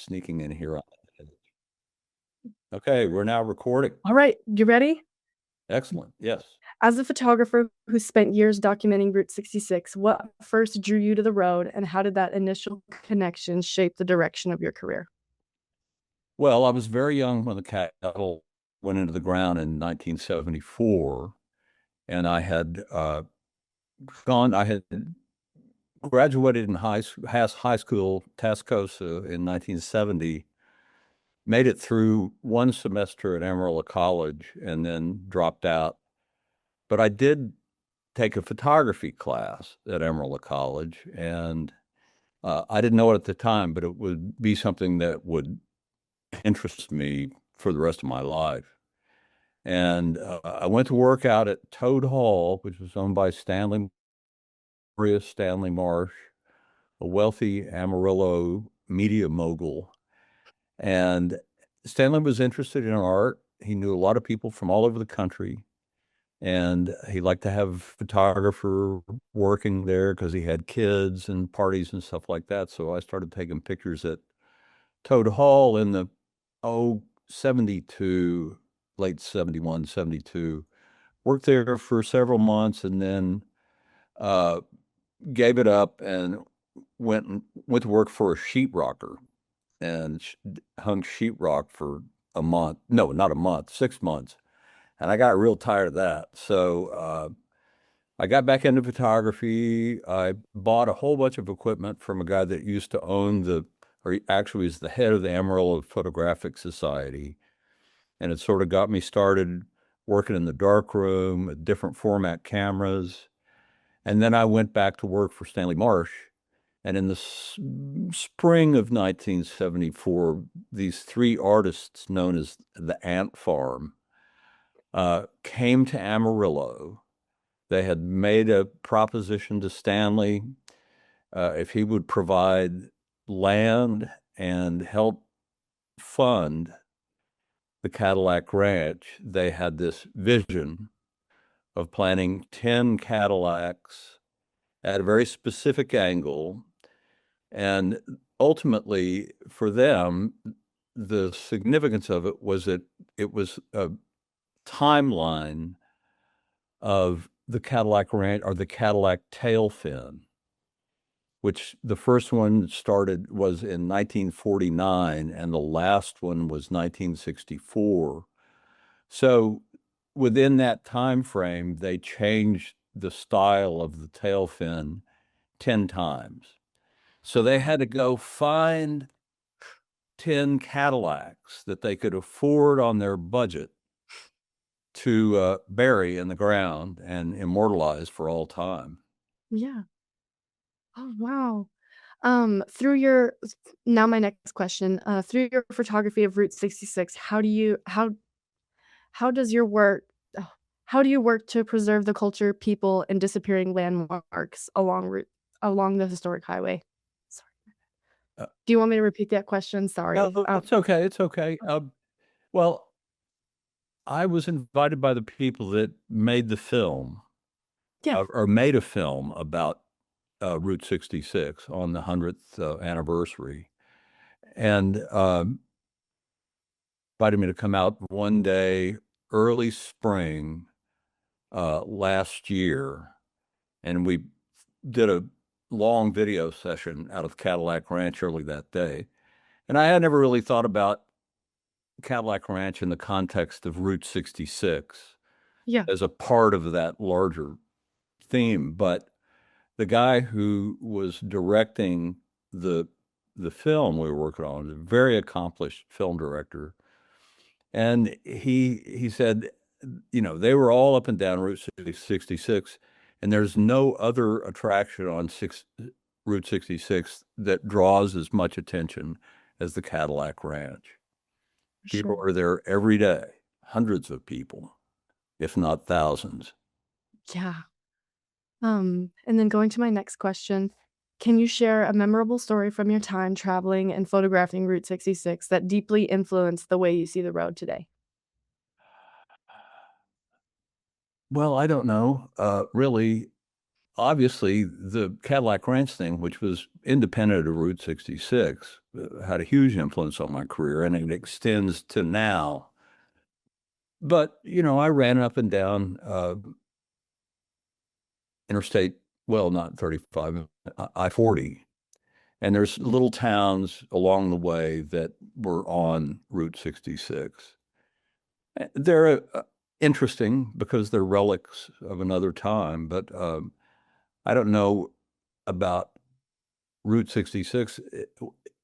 sneaking in here. Okay, we're now recording. All right, you ready? Excellent. Yes. As a photographer who spent years documenting Route 66, what first drew you to the road, and how did that initial connection shape the direction of your career? Well, I was very young when the cattle went into the ground in 1974, and I had graduated in high school, Tascosa, in 1970, made it through one semester at Amarillo College, and then dropped out. But I did take a photography class at Amarillo College, and I didn't know it at the time, but it would be something that would interest me for the rest of my life. And I went to work out at Toad Hall, which was owned by Stanley Marsh, a wealthy Amarillo media mogul. And Stanley was interested in art. He knew a lot of people from all over the country. And he liked to have a photographer working there because he had kids and parties and stuff like that. So I started taking pictures at Toad Hall in the, 72, late 71, 72. Worked there for several months and then uh, gave it up and went to work for a sheetrocker and hung sheetrock for a month. No, not a month, 6 months. And I got real tired of that. So I got back into photography. I bought a whole bunch of equipment from a guy that used to own or he actually is the head of the Amarillo Photographic Society. And it sort of got me started working in the darkroom, different format cameras. And then I went back to work for Stanley Marsh. And in the spring of 1974, these three artists known as the Ant Farm came to Amarillo. They had made a proposition to Stanley if he would provide land and help fund the Cadillac Ranch. They had this vision of planting 10 Cadillacs at a very specific angle. And ultimately, for them, the significance of it was that it was a timeline of the Cadillac Ranch or the Cadillac tail fin, which the first one was in 1949 and the last one was 1964. So within that time frame, they changed the style of the tail fin 10 times. So they had to go find 10 Cadillacs that they could afford on their budget to bury in the ground and immortalize for all time. Yeah. Oh, wow. Through your now my next question, through your photography of Route 66, how does your work oh, how do you work to preserve the culture, people, and disappearing landmarks along the historic highway? Sorry. Uh, Do you want me to repeat that question? Sorry. no, it's okay. It's okay. Well, I was invited by the people that made the film Yeah. or made a film about Route 66 on the 100th anniversary. And invited me to come out one day, early spring last year. And we did a long video session out of Cadillac Ranch early that day. And I had never really thought about Cadillac Ranch in the context of Route 66 Yeah. as a part of that larger theme. But the guy who was directing the the film we were working on was a very accomplished film director. And he said, they were all up and down Route 66, and there's no other attraction on Route 66 that draws as much attention as the Cadillac Ranch. People Sure. are there every day, hundreds of people, if not thousands. Yeah. And then going to my next question, can you share a memorable story from your time traveling and photographing Route 66 that deeply influenced the way you see the road today? Well, I don't know. Really, obviously the Cadillac Ranch thing, which was independent of Route 66, had a huge influence on my career, and it extends to now. But, I ran up and down Interstate, well, not 35, I-40. And there's little towns along the way that were on Route 66. They're interesting because they're relics of another time, but I don't know about Route 66.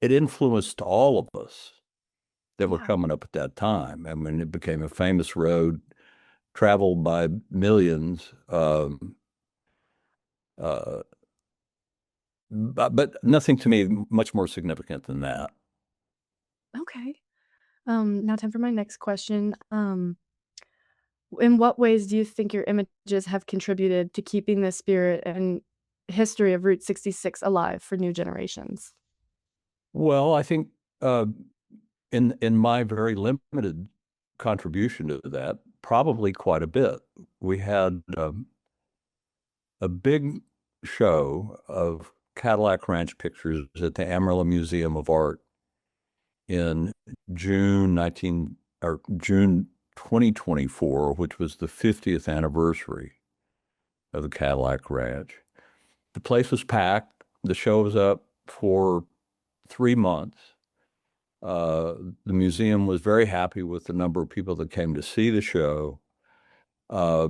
It influenced all of us that were Yeah. coming up at that time. I mean, it became a famous road traveled by millions. Uh, but nothing to me much more significant than that. Okay. Now time for my next question. In what ways do you think your images have contributed to keeping the spirit and history of Route 66 alive for new generations? Well, I think uh, in my very limited contribution to that, probably quite a bit. We had a big show of Cadillac Ranch pictures at the Amarillo Museum of Art in June 2024, which was the 50th anniversary of the Cadillac Ranch. The place was packed. The show was up for 3 months. The museum was very happy with the number of people that came to see the show. Uh,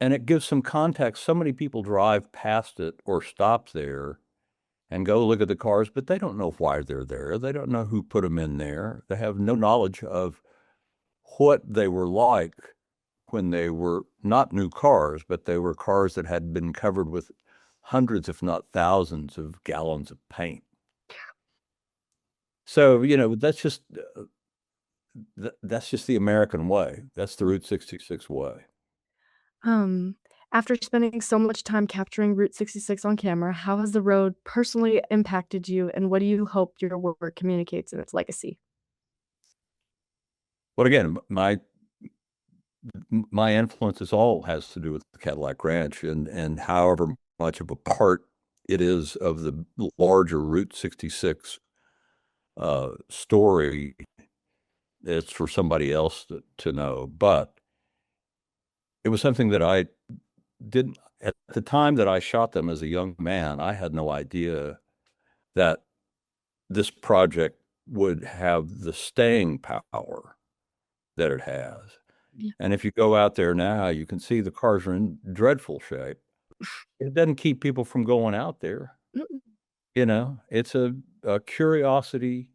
and it gives some context. So many people drive past it or stop there and go look at the cars, but they don't know why they're there. They don't know who put them in there. They have no knowledge of what they were like when they were not new cars, but they were cars that had been covered with hundreds, if not thousands, of gallons of paint. So, that's just the American way. That's the Route 66 way. Um, After spending so much time capturing Route 66 on camera, how has the road personally impacted you, and what do you hope your work communicates in its legacy? But again, my influence is all has to do with the Cadillac Ranch and however much of a part it is of the larger Route 66 story, it's for somebody else to know. But it was something that I didn't, at the time that I shot them as a young man, I had no idea that this project would have the staying power that it has. Yeah. And if you go out there now, you can see the cars are in dreadful shape. It doesn't keep people from going out there. Mm, It's a curiosity.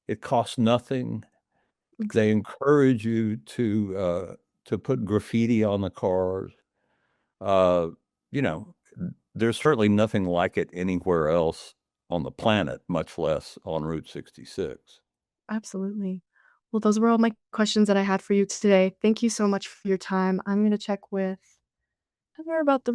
It costs nothing. ex They encourage you to put graffiti on the cars. Uh, you know, there's certainly nothing like it anywhere else on the planet, much less on Route 66. Absolutely. Well, those were all my questions that I had for you today. Thank you so much for your time. I'm gonna check with Heather about the